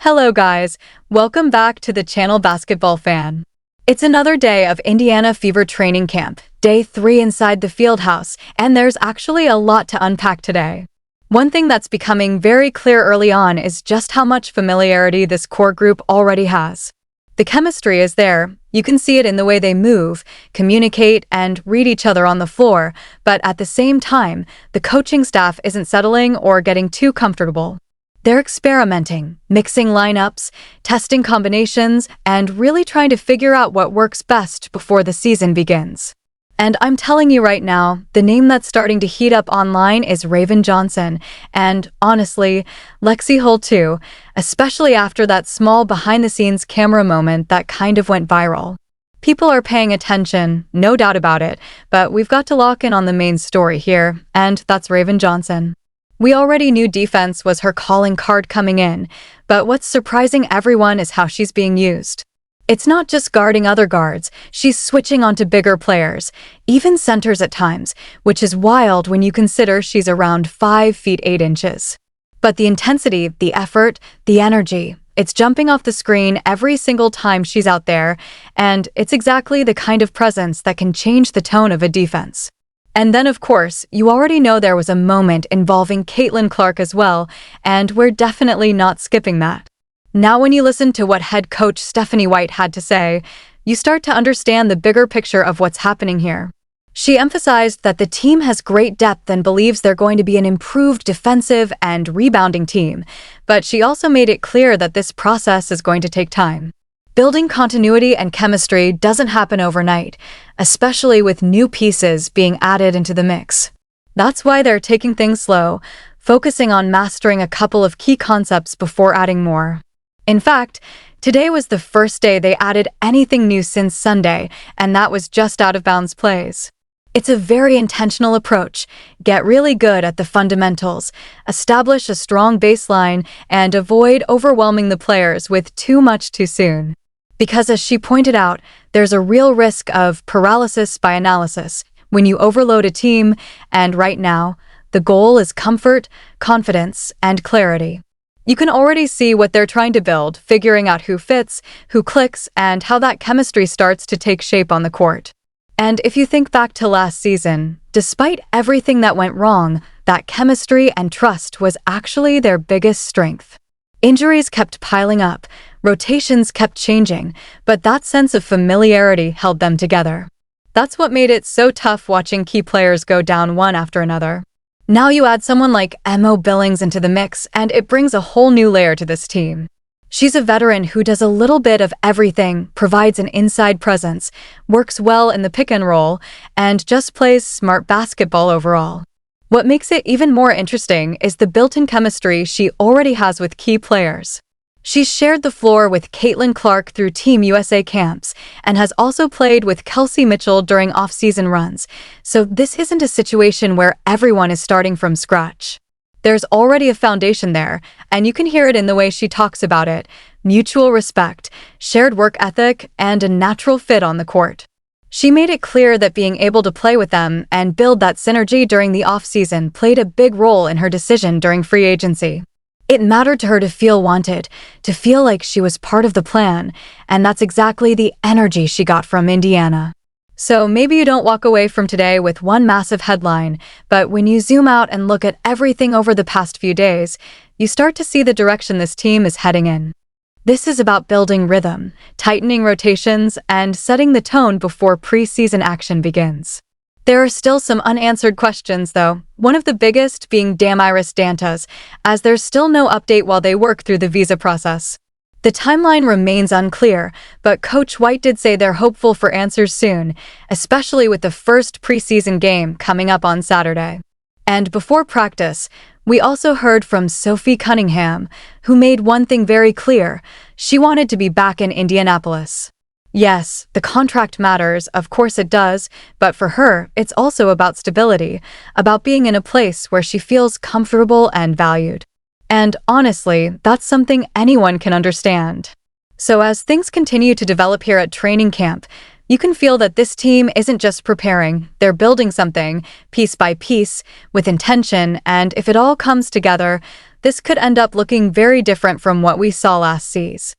Hello guys, welcome back to the channel Basketball Fan. It's another day of Indiana Fever training camp, day 3 inside the field house, and there's actually a lot to unpack today. One thing that's becoming very clear early on is just how much familiarity this core group already has. The chemistry is there, you can see it in the way they move, communicate, and read each other on the floor, but at the same time, the coaching staff isn't settling or getting too comfortable. They're experimenting, mixing lineups, testing combinations, and really trying to figure out what works best before the season begins. And I'm telling you right now, the name that's starting to heat up online is Raven Johnson, and honestly, Lexi Hull too, especially after that small behind-the-scenes camera moment that kind of went viral. People are paying attention, no doubt about it, but we've got to lock in on the main story here, and that's Raven Johnson. We already knew defense was her calling card coming in, but what's surprising everyone is how she's being used. It's not just guarding other guards, she's switching onto bigger players, even centers at times, which is wild when you consider she's around 5 feet 8 inches. But the intensity, the effort, the energy, it's jumping off the screen every single time she's out there, and it's exactly the kind of presence that can change the tone of a defense. And then, of course, you already know there was a moment involving Caitlin Clark as well, and we're definitely not skipping that. Now when you listen to what head coach Stephanie White had to say, you start to understand the bigger picture of what's happening here. She emphasized that the team has great depth and believes they're going to be an improved defensive and rebounding team, but she also made it clear that this process is going to take time. Building continuity and chemistry doesn't happen overnight, especially with new pieces being added into the mix. That's why they're taking things slow, focusing on mastering a couple of key concepts before adding more. In fact, today was the first day they added anything new since Sunday, and that was just out-of-bounds plays. It's a very intentional approach. Get really good at the fundamentals, establish a strong baseline, and avoid overwhelming the players with too much too soon. Because as she pointed out, there's a real risk of paralysis by analysis when you overload a team, and right now, the goal is comfort, confidence, and clarity. You can already see what they're trying to build, figuring out who fits, who clicks, and how that chemistry starts to take shape on the court. And if you think back to last season, despite everything that went wrong, that chemistry and trust was actually their biggest strength. Injuries kept piling up, rotations kept changing, but that sense of familiarity held them together. That's what made it so tough watching key players go down one after another. Now you add someone like Monique Billings into the mix, and it brings a whole new layer to this team. She's a veteran who does a little bit of everything, provides an inside presence, works well in the pick and roll, and just plays smart basketball overall. What makes it even more interesting is the built-in chemistry she already has with key players. She's shared the floor with Caitlin Clark through Team USA camps and has also played with Kelsey Mitchell during off-season runs, so this isn't a situation where everyone is starting from scratch. There's already a foundation there, and you can hear it in the way she talks about it: mutual respect, shared work ethic, and a natural fit on the court. She made it clear that being able to play with them and build that synergy during the off-season played a big role in her decision during free agency. It mattered to her to feel wanted, to feel like she was part of the plan, and that's exactly the energy she got from Indiana. So maybe you don't walk away from today with one massive headline, but when you zoom out and look at everything over the past few days, you start to see the direction this team is heading in. This is about building rhythm, tightening rotations, and setting the tone before preseason action begins. There are still some unanswered questions, though, one of the biggest being Damiris Dantas, as there's still no update while they work through the visa process. The timeline remains unclear, but Coach White did say they're hopeful for answers soon, especially with the first preseason game coming up on Saturday. And before practice, we also heard from Sophie Cunningham, who made one thing very clear: she wanted to be back in Indianapolis. Yes, the contract matters, of course it does, but for her, it's also about stability, about being in a place where she feels comfortable and valued. And honestly, that's something anyone can understand. So as things continue to develop here at training camp, you can feel that this team isn't just preparing, they're building something, piece by piece, with intention, and if it all comes together, this could end up looking very different from what we saw last season.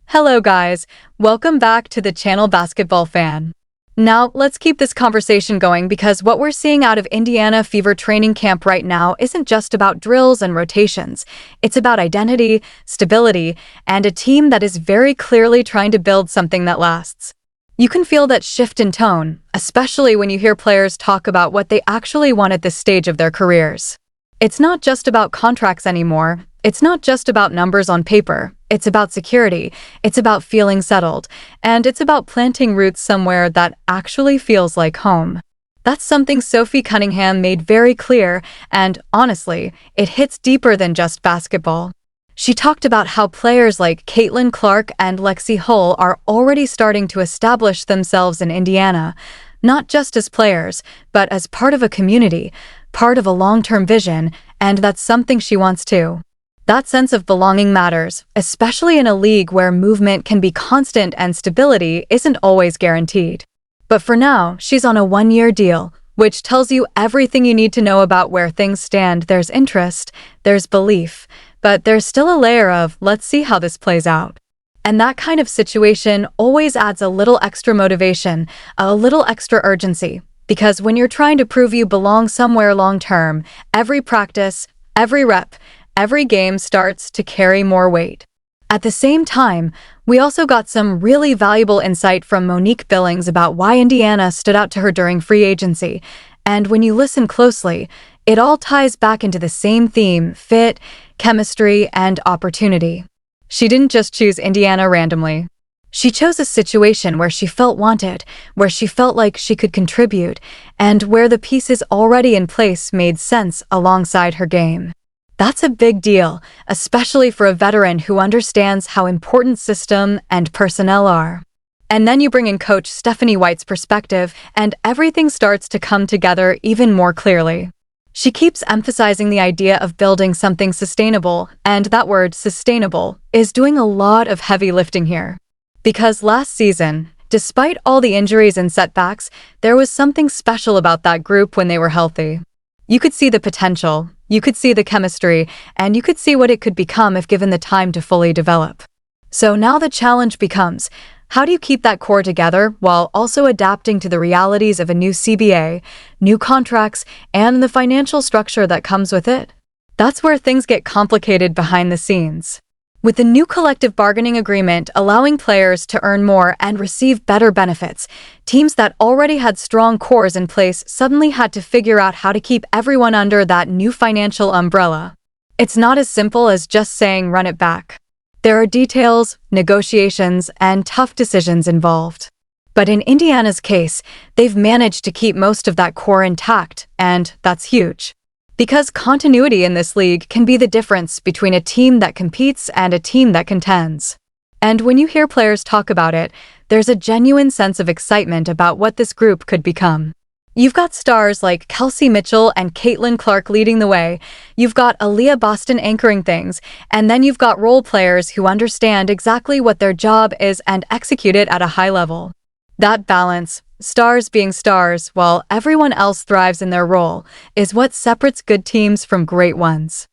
Hello guys, welcome back to the channel Basketball Fan. Now, let's keep this conversation going because what we're seeing out of Indiana Fever training camp right now isn't just about drills and rotations. It's about identity, stability, and a team that is very clearly trying to build something that lasts. You can feel that shift in tone, especially when you hear players talk about what they actually want at this stage of their careers. It's not just about contracts anymore. It's not just about numbers on paper. It's about security, it's about feeling settled, and it's about planting roots somewhere that actually feels like home. That's something Sophie Cunningham made very clear, and honestly, it hits deeper than just basketball. She talked about how players like Caitlin Clark and Lexi Hull are already starting to establish themselves in Indiana, not just as players, but as part of a community, part of a long-term vision, and that's something she wants too. That sense of belonging matters, especially in a league where movement can be constant and stability isn't always guaranteed. But for now, she's on a one-year deal, which tells you everything you need to know about where things stand. There's interest, there's belief, but there's still a layer of, let's see how this plays out. And that kind of situation always adds a little extra motivation, a little extra urgency, because when you're trying to prove you belong somewhere long-term, every practice, every rep, every game starts to carry more weight. At the same time, we also got some really valuable insight from Monique Billings about why Indiana stood out to her during free agency. And when you listen closely, it all ties back into the same theme: fit, chemistry, and opportunity. She didn't just choose Indiana randomly. She chose a situation where she felt wanted, where she felt like she could contribute, and where the pieces already in place made sense alongside her game. That's a big deal, especially for a veteran who understands how important system and personnel are. And then you bring in Coach Stephanie White's perspective, and everything starts to come together even more clearly. She keeps emphasizing the idea of building something sustainable, and that word, sustainable, is doing a lot of heavy lifting here. Because last season, despite all the injuries and setbacks, there was something special about that group when they were healthy. You could see the potential, you could see the chemistry, and you could see what it could become if given the time to fully develop. So now the challenge becomes, how do you keep that core together while also adapting to the realities of a new CBA, new contracts, and the financial structure that comes with it? That's where things get complicated behind the scenes. With the new collective bargaining agreement allowing players to earn more and receive better benefits, teams that already had strong cores in place suddenly had to figure out how to keep everyone under that new financial umbrella. It's not as simple as just saying run it back. There are details, negotiations, and tough decisions involved. But in Indiana's case, they've managed to keep most of that core intact, and that's huge. Because continuity in this league can be the difference between a team that competes and a team that contends. And when you hear players talk about it, there's a genuine sense of excitement about what this group could become. You've got stars like Kelsey Mitchell and Caitlin Clark leading the way, you've got Aaliyah Boston anchoring things, and then you've got role players who understand exactly what their job is and execute it at a high level. That balance, stars being stars while everyone else thrives in their role, is what separates good teams from great ones.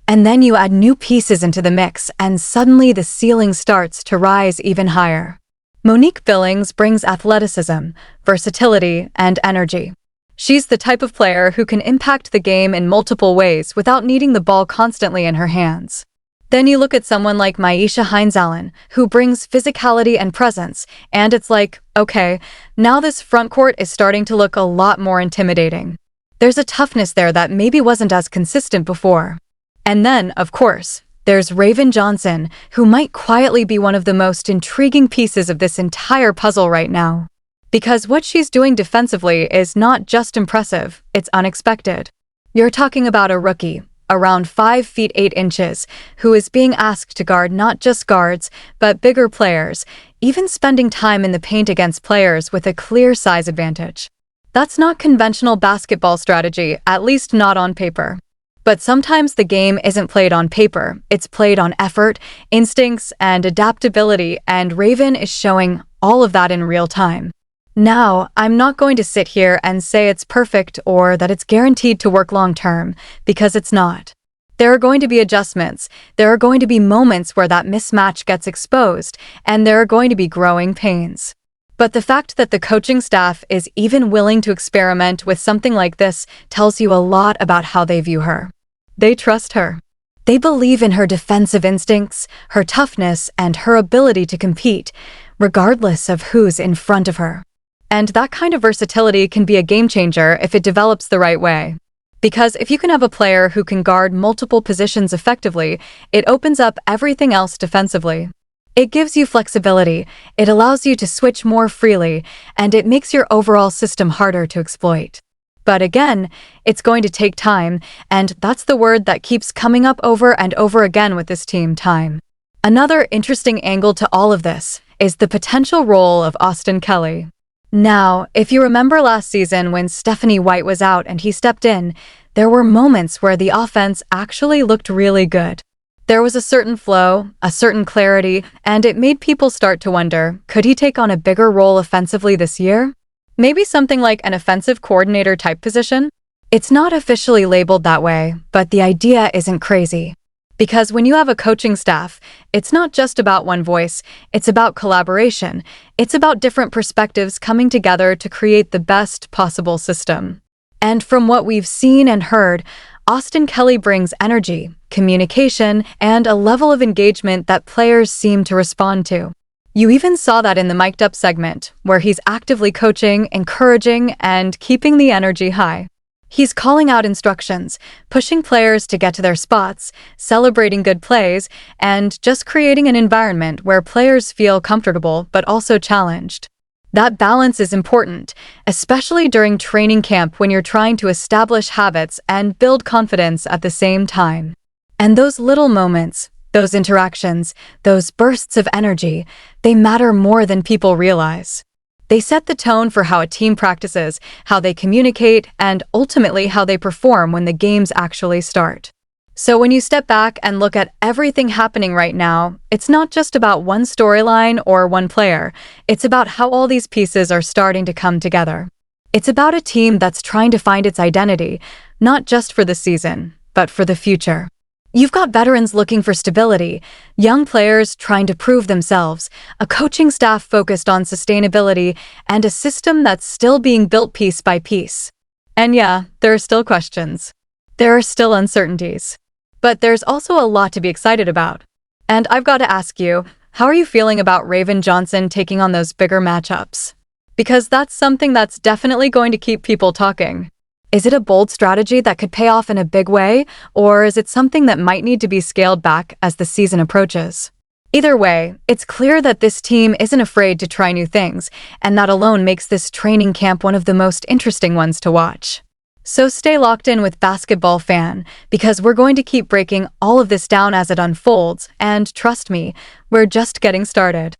And then you add new pieces into the mix, and suddenly the ceiling starts to rise even higher. Monique Billings brings athleticism, versatility, and energy. She's the type of player who can impact the game in multiple ways without needing the ball constantly in her hands. Then you look at someone like Myisha Hines-Allen, who brings physicality and presence, and it's like, okay, now this front court is starting to look a lot more intimidating. There's a toughness there that maybe wasn't as consistent before. And then, of course, there's Raven Johnson, who might quietly be one of the most intriguing pieces of this entire puzzle right now. Because what she's doing defensively is not just impressive, it's unexpected. You're talking about a rookie, around 5 feet 8 inches, who is being asked to guard not just guards, but bigger players, even spending time in the paint against players with a clear size advantage. That's not conventional basketball strategy, at least not on paper. But sometimes the game isn't played on paper, it's played on effort, instincts, and adaptability, and Raven is showing all of that in real time. Now, I'm not going to sit here and say it's perfect or that it's guaranteed to work long term, because it's not. There are going to be adjustments, there are going to be moments where that mismatch gets exposed, and there are going to be growing pains. But the fact that the coaching staff is even willing to experiment with something like this tells you a lot about how they view her. They trust her. They believe in her defensive instincts, her toughness, and her ability to compete, regardless of who's in front of her. And that kind of versatility can be a game changer if it develops the right way. Because if you can have a player who can guard multiple positions effectively, it opens up everything else defensively. It gives you flexibility, it allows you to switch more freely, and it makes your overall system harder to exploit. But again, it's going to take time, and that's the word that keeps coming up over and over again with this team: time. Another interesting angle to all of this is the potential role of Austin Kelly. Now, if you remember last season when Stephanie White was out and he stepped in, there were moments where the offense actually looked really good. There was a certain flow, a certain clarity, and it made people start to wonder, could he take on a bigger role offensively this year? Maybe something like an offensive coordinator type position? It's not officially labeled that way, but the idea isn't crazy. Because when you have a coaching staff, it's not just about one voice, it's about collaboration. It's about different perspectives coming together to create the best possible system. And from what we've seen and heard, Austin Kelly brings energy, communication, and a level of engagement that players seem to respond to. You even saw that in the mic'd up segment, where he's actively coaching, encouraging, and keeping the energy high. He's calling out instructions, pushing players to get to their spots, celebrating good plays, and just creating an environment where players feel comfortable but also challenged. That balance is important, especially during training camp when you're trying to establish habits and build confidence at the same time. And those little moments, those interactions, those bursts of energy, they matter more than people realize. They set the tone for how a team practices, how they communicate, and ultimately how they perform when the games actually start. So when you step back and look at everything happening right now, it's not just about one storyline or one player. It's about how all these pieces are starting to come together. It's about a team that's trying to find its identity, not just for the season, but for the future. You've got veterans looking for stability, young players trying to prove themselves, a coaching staff focused on sustainability, and a system that's still being built piece by piece. And yeah, there are still questions. There are still uncertainties. But there's also a lot to be excited about. And I've got to ask you, how are you feeling about Raven Johnson taking on those bigger matchups? Because that's something that's definitely going to keep people talking. Is it a bold strategy that could pay off in a big way, or is it something that might need to be scaled back as the season approaches? Either way, it's clear that this team isn't afraid to try new things, and that alone makes this training camp one of the most interesting ones to watch. So stay locked in with Basketball Fan, because we're going to keep breaking all of this down as it unfolds, and trust me, we're just getting started.